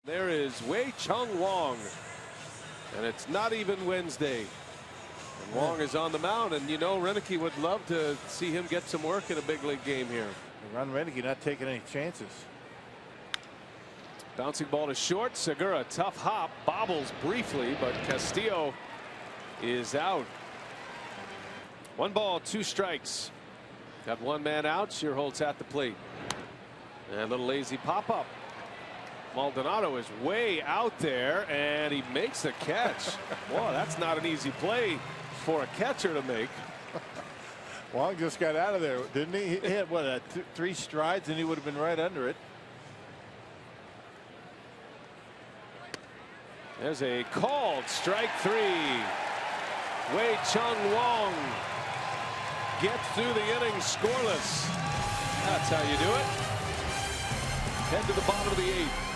There is Wei-Chung Wang, and it's not even Wednesday. And Wang is on the mound, and you know Renicky would love to see him get some work in a big league game here. Ron Renicky not taking any chances. Bouncing ball to short. Segura, tough hop, bobbles briefly, but Castillo is out. 1 ball, 2 strikes. Got 1 man out. Shearholt's at the plate. And a little lazy pop up. Maldonado is way out there, and he makes the catch. Boy, that's not an easy play for a catcher to make. Wang just got out of there, didn't he? He had what, 3 strides, and he would have been right under it. There's a called strike 3. Wei-Chung Wang gets through the inning scoreless. That's how you do it. Head to the bottom of the 8th.